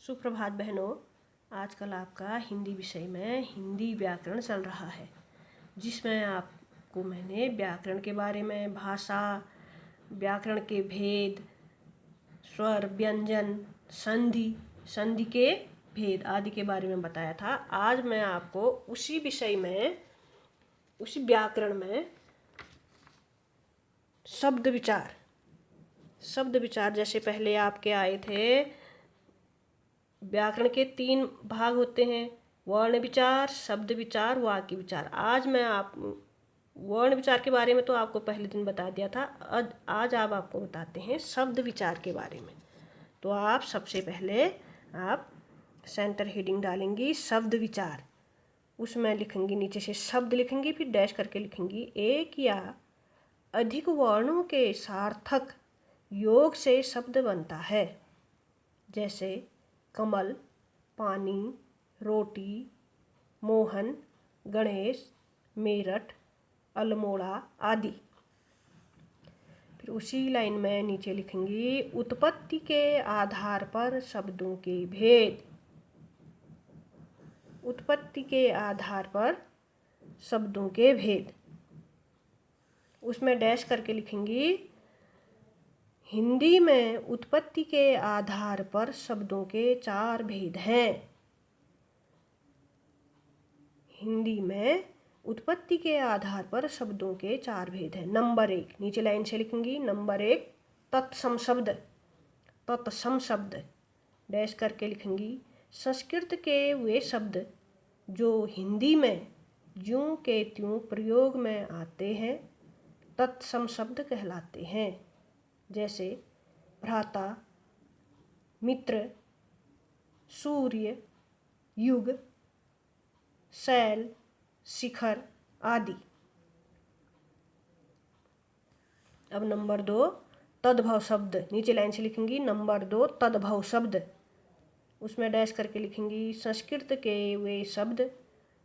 सुप्रभात बहनों। आजकल आपका हिंदी विषय में हिंदी व्याकरण चल रहा है, जिसमें आपको मैंने व्याकरण के बारे में, भाषा, व्याकरण के भेद, स्वर, व्यंजन, संधि के भेद आदि के बारे में बताया था। आज मैं आपको उसी विषय में, उसी व्याकरण में शब्द विचार जैसे पहले आपके आए थे। व्याकरण के 3 भाग होते हैं: वर्ण विचार, शब्द विचार, वाक्य विचार। आज मैं आप वर्ण विचार के बारे में तो आपको पहले दिन बता दिया था। आज आप आपको बताते हैं शब्द विचार के बारे में। तो आप सबसे पहले आप सेंटर हेडिंग डालेंगी शब्द विचार। उसमें लिखेंगी, नीचे से शब्द लिखेंगी, फिर डैश करके लिखेंगी एक या अधिक वर्णों के सार्थक योग से शब्द बनता है, जैसे कमल, पानी, रोटी, मोहन, गणेश, मेरठ, अल्मोड़ा आदि। फिर उसी लाइन में नीचे लिखेंगी उत्पत्ति के आधार पर शब्दों के भेद। उत्पत्ति के आधार पर शब्दों के भेद। उसमें डैश करके लिखेंगी हिंदी में उत्पत्ति के आधार पर शब्दों के 4 भेद हैं। हिंदी में उत्पत्ति के आधार पर शब्दों के 4 भेद हैं। नंबर 1 नीचे लाइन से लिखेंगी। नंबर 1 तत्सम शब्द डैश करके लिखेंगी संस्कृत के वे शब्द जो हिंदी में ज्यों के त्यों प्रयोग में आते हैं तत्सम शब्द कहलाते हैं, जैसे भ्राता, मित्र, सूर्य, युग, शैल, शिखर आदि। अब नंबर 2 तद्भव शब्द नीचे लाइन से लिखेंगी। नंबर 2 तद्भव शब्द। उसमें डैश करके लिखेंगी संस्कृत के वे शब्द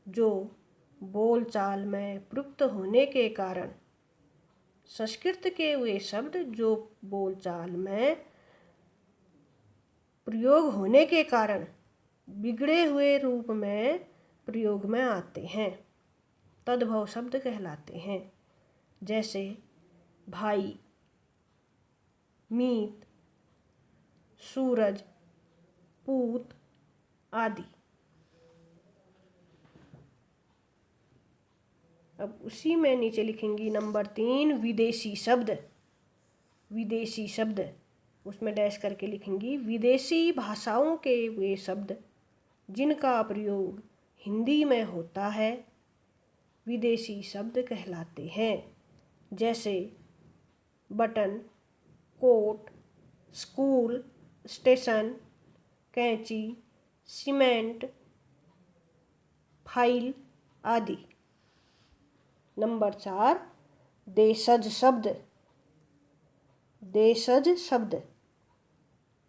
जो बोलचाल में प्रयुक्त होने के कारण, संस्कृत के वे शब्द जो बोलचाल में प्रयोग होने के कारण बिगड़े हुए रूप में प्रयोग में आते हैं, तद्भव शब्द कहलाते हैं, जैसे भाई, मीत, सूरज, पूत आदि। अब उसी में नीचे लिखेंगी नंबर 3 विदेशी शब्द। उसमें डैश करके लिखेंगी विदेशी भाषाओं के वे शब्द जिनका प्रयोग हिंदी में होता है विदेशी शब्द कहलाते हैं, जैसे बटन, कोट, स्कूल, स्टेशन, कैंची, सीमेंट, फाइल आदि। नंबर 4 देशज शब्द।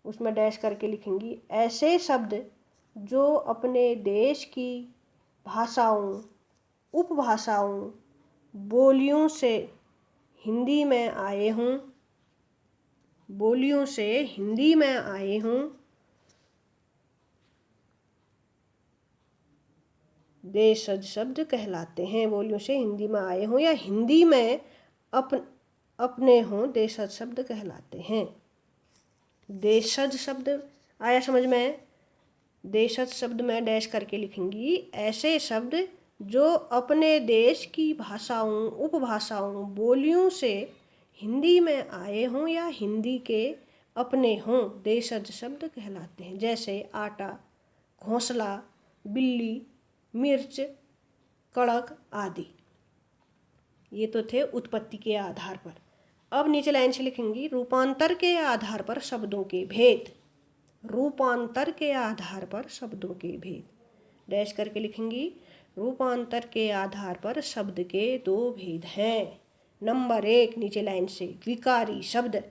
उसमें डैश करके लिखेंगी ऐसे शब्द जो अपने देश की भाषाओं, उपभाषाओं, बोलियों से हिंदी में आए हों, देशज शब्द कहलाते हैं। बोलियों से हिंदी में आए हों या हिंदी में अपने हों, देशज शब्द कहलाते हैं। देशज शब्द आया समझ में? देशज शब्द में डैश करके लिखेंगी ऐसे शब्द जो अपने देश की भाषाओं, उपभाषाओं, बोलियों से हिंदी में आए हों या हिंदी के अपने हों, देशज शब्द कहलाते हैं, जैसे आटा, घोंसला, बिल्ली, मिर्च, कड़क आदि। ये तो थे उत्पत्ति के आधार पर। अब नीचे लाइन से लिखेंगी रूपांतर के आधार पर शब्दों के भेद। रूपांतर के आधार पर शब्दों के भेद डैश करके लिखेंगी रूपांतर के आधार पर शब्द के 2 भेद हैं। नंबर 1 नीचे लाइन से विकारी शब्द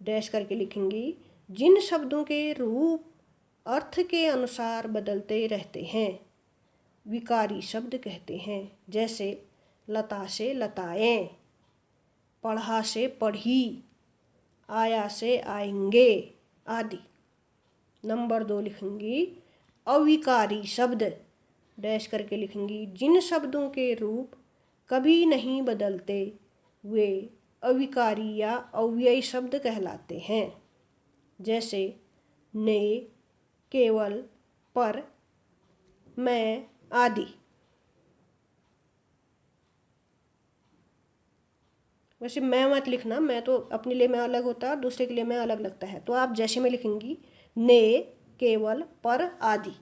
डैश करके लिखेंगी जिन शब्दों के रूप अर्थ के अनुसार बदलते रहते हैं विकारी शब्द कहते हैं, जैसे लता से लताएं, पढ़ा से पढ़ी आया से आएंगे आदि। नंबर 2 लिखेंगी अविकारी शब्द, डैश करके लिखेंगी जिन शब्दों के रूप कभी नहीं बदलते वे अविकारी या अव्ययी शब्द कहलाते हैं। जैसे ने, केवल, पर, मैं आदि। वैसे मैं मत लिखना, मैं तो अपने लिए मैं अलग होता है और दूसरे के लिए मैं अलग लगता है, तो आप जैसे में लिखेंगी ने, केवल, पर, आदि।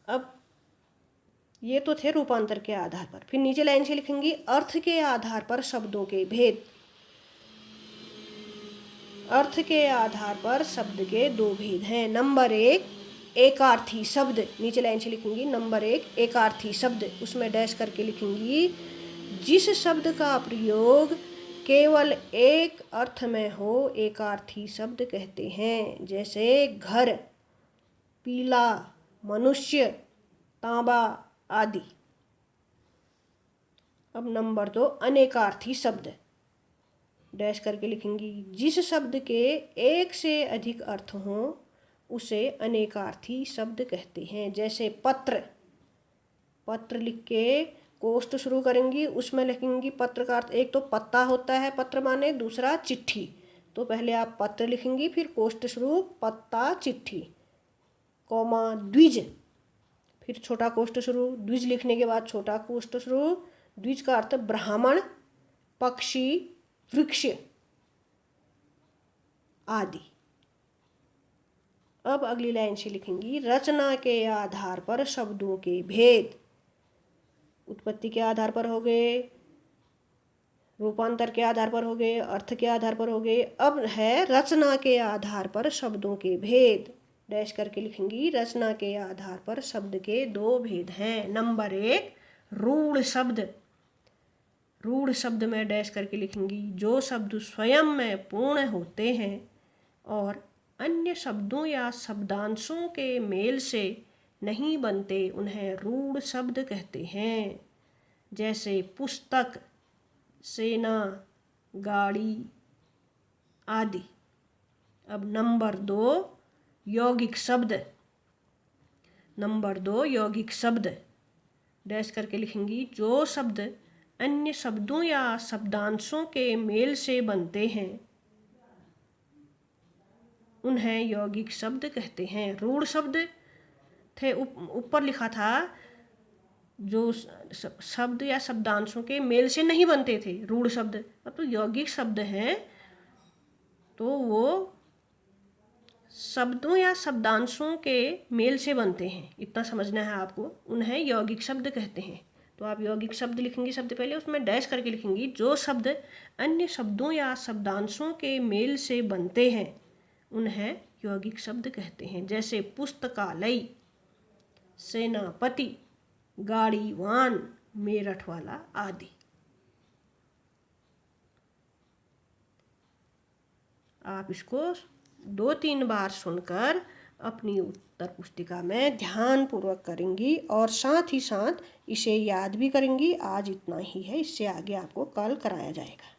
अब ये तो थे रूपांतर के आधार पर। फिर नीचे लाइन से लिखेंगी अर्थ के आधार पर शब्दों के भेद। अर्थ के आधार पर शब्द के दो भेद हैं। नंबर 1 एकार्थी शब्द, नीचे लाइन से लिखेंगी नंबर 1 एकार्थी शब्द, उसमें डैश करके लिखेंगी जिस शब्द का प्रयोग केवल एक अर्थ में हो एकार्थी शब्द कहते हैं। जैसे घर, पीला, मनुष्य, तांबा आदि। अब नंबर 2 अनेकार्थी शब्द, डैश करके लिखेंगी जिस शब्द के एक से अधिक अर्थ हों उसे अनेकार्थी शब्द कहते हैं। जैसे पत्र, पत्र लिख के कोष्ठ शुरू करेंगी, उसमें लिखेंगी पत्र का अर्थ एक तो पत्ता होता है पत्र माने, दूसरा चिट्ठी। तो पहले आप पत्र लिखेंगी, फिर कोष्ठ शुरू पत्ता चिट्ठी, कॉमा द्विज, फिर छोटा कोष्ठ शुरू, द्विज लिखने के बाद छोटा कोष्ठ शुरू। द्विज का अर्थ ब्राह्मण, पक्षी, वृक्ष आदि। अब अगली लाइन से लिखेंगी रचना के आधार पर शब्दों के भेद। उत्पत्ति के आधार पर हो गए, रूपांतर के आधार पर हो गए, अर्थ के आधार पर हो गए। अब है रचना के आधार पर शब्दों के भेद, डैश करके लिखेंगी रचना के आधार पर शब्द के दो भेद हैं। नंबर 1 रूढ़ शब्द, रूढ़ शब्द में डैश करके लिखेंगी जो शब्द स्वयं में पूर्ण होते हैं और अन्य शब्दों या शब्दांशों के मेल से नहीं बनते उन्हें रूढ़ शब्द कहते हैं। जैसे पुस्तक, सेना, गाड़ी आदि। अब नंबर 2 यौगिक शब्द, नंबर 2 यौगिक शब्द, डैश करके लिखेंगी जो शब्द अन्य शब्दों या शब्दांशों के मेल से बनते हैं उन्हें यौगिक शब्द कहते हैं। रूढ़ शब्द थे, ऊपर लिखा था जो शब्द या शब्दांशों के मेल से नहीं बनते थे रूढ़ शब्द। अब तो यौगिक शब्द हैं तो वो शब्दों या शब्दांशों के मेल से बनते हैं, इतना समझना है आपको, उन्हें यौगिक शब्द कहते हैं। तो आप यौगिक शब्द लिखेंगी शब्द पहले, उसमें डैश करके लिखेंगी जो शब्द अन्य शब्दों या शब्दांशों के मेल से बनते हैं उन्हें यौगिक शब्द कहते हैं। जैसे पुस्तकालय, सेनापति, गाड़ी, वाहन, मेरठ वाला आदि। आप इसको 2-3 बार सुनकर अपनी उत्तर पुस्तिका में ध्यानपूर्वक करेंगी और साथ ही साथ इसे याद भी करेंगी। आज इतना ही है, इससे आगे आपको कल कराया जाएगा।